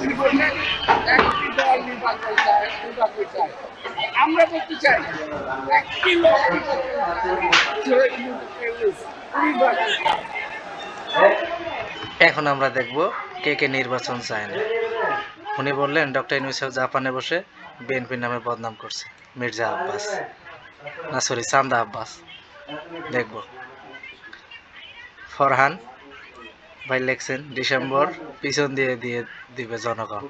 উনি বললেন একটি দল নির্বাচন চায়, নির্বাচন চায়। আর আমরা বলতে চাই একটি লোক নির্বাচন চায়, নির্বাচন চায়। এখন আমরা দেখব কে কে নির্বাচন চায় না। উনি বললেন ডক্টর ইউনূস জাপানে বসে বিএনপির নামে বদনাম করছে মির্জা আব্বাস, না সরি চান্দা আব্বাস। দেখব ফরহান ভাই লেখছেন ডিসেম্বর পিছন দিয়ে দিয়ে দিবে জনগণ।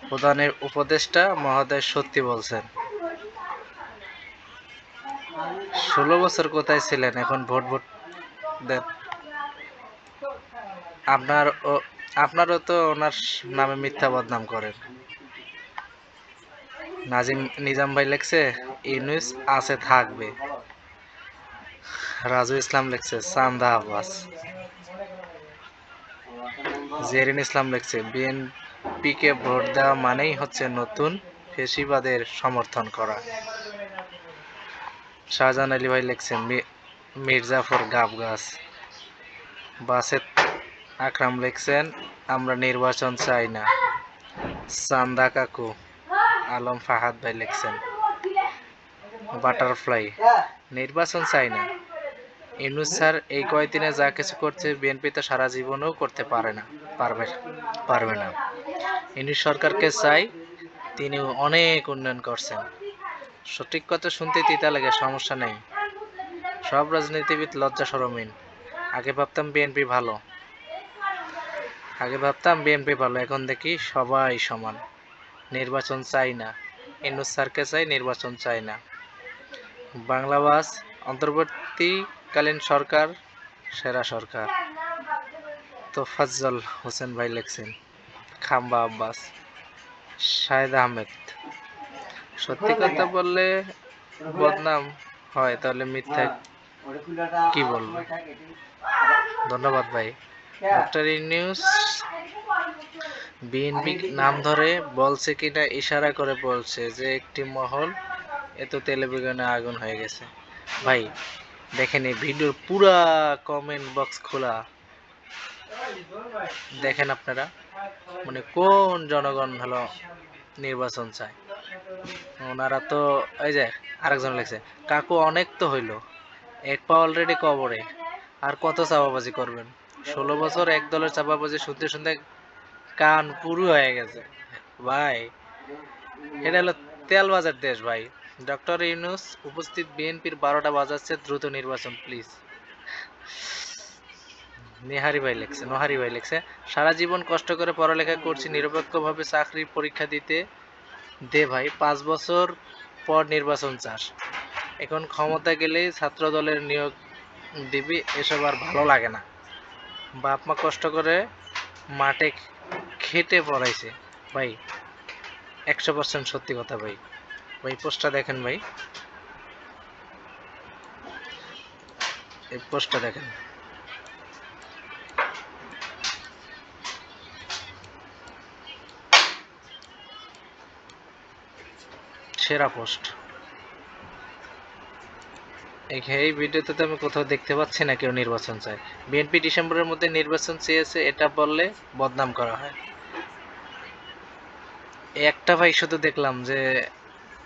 প্রধানের উপদেষ্টা মহোদয় সত্যি বলছেন। 16 বছর কোথায় ছিলেন, এখন ভোট ভোট দেন। আপনারও তো ওনার নামে মিথ্যা বদনাম করেন। নিজাম ভাই লেখছে ইউনূস আছে থাকবে। রাজু ইসলাম লেখছে চান্দা আব্বাস। জেরিন ইসলাম লেখছে বিএনপিকে ভোট দেওয়া মানেই হচ্ছে নতুন ফেসিবাদের সমর্থন করা। শাহজাহান আলী ভাই লেখছেন মির্জাফর গাব গাছ। বাসেত আকরাম লেখছেন আমরা নির্বাচন চাই না। চান্দা কাকু আলম ফাহাদ ভাই লেখছেন বাটারফ্লাই নির্বাচন চাই না। ইউনূস স্যার এই কয়দিনে যা কিছু করছে বিএনপি তো সারা জীবনেও করতে পারবে না। ইউনূস সরকারকে চাই, তিনি অনেক উন্নয়ন করছেন। সঠিক কথা শুনতে তিতা লাগে, সমস্যা নেই। সব রাজনীতিবিদ লজ্জা শরমহীন। আগে ভাবতাম বিএনপি ভালো, এখন দেখি সবাই সমান। নির্বাচন চাই না, ইউনূস স্যারকে চাই, নির্বাচন চাই না। বাংলাবাস অন্তর্বর্তীকালীন সরকার সেরা সরকার। তোফাজ্জল হোসেন ভাই লেখছেন খাম্বা আব্বাস। শাহেদ আহমেদ সত্যি কথা বললে বদনাম হয়, তাহলে মিথ্যা কি বলবো। ধন্যবাদ ভাই। ডক্টর ইউনূস বিএনপি নাম ধরে বলছে কিনা ইশারা করে বলছে যে একটি মহল এত টেলিভিশনে আগুন হয়ে গেছে। ভাই দেখেন এই ভিডিওর পুরা কমেন্ট বক্স খোলা, দেখেন আপনারা মানে কোন জনগণ হলো নির্বাচন চায়। ওনারা তো এই যে আরেকজন লেখছে কাকু অনেক তো হইলো, এক পা অলরেডি কবরে, আর কত চাপাবাজি করবেন। 16 বছর এক দলের চাপাবাজি শুনতে শুনতে কান পুরু হয়ে গেছে ভাই। এটা হলো তেলবাজার দেশ ভাই। ডক্টর ইউনূস উপস্থিত বিএনপির 12টা বাজাচ্ছে, দ্রুত নির্বাচন প্লিজ। নোহারি ভাই লেখছে সারা জীবন কষ্ট করে পড়ালেখা করছি, নিরপেক্ষভাবে চাকরির পরীক্ষা দিতে দে ভাই, 5 বছর পর নির্বাচন চাস, এখন ক্ষমতা গেলেই ছাত্র দলের নিয়োগ দিবি, এসব আর ভালো লাগে না। বাপ মা কষ্ট করে মাঠে খেটে পড়াইছে ভাই, 100% সত্যি কথা ভাই। ভাই পোস্টটা দেখেন ভাই, এই পোস্টটা দেখেন, সেরা পোস্ট। এই ভিডিওতে তো আমি কোথাও দেখতে পাচ্ছি না কেউ নির্বাচন চায়। বিএনপি ডিসেম্বরের মধ্যে নির্বাচন চেয়েছে এটা বললে বদনাম করা হয়। একটা ভাই শুধু দেখলাম যে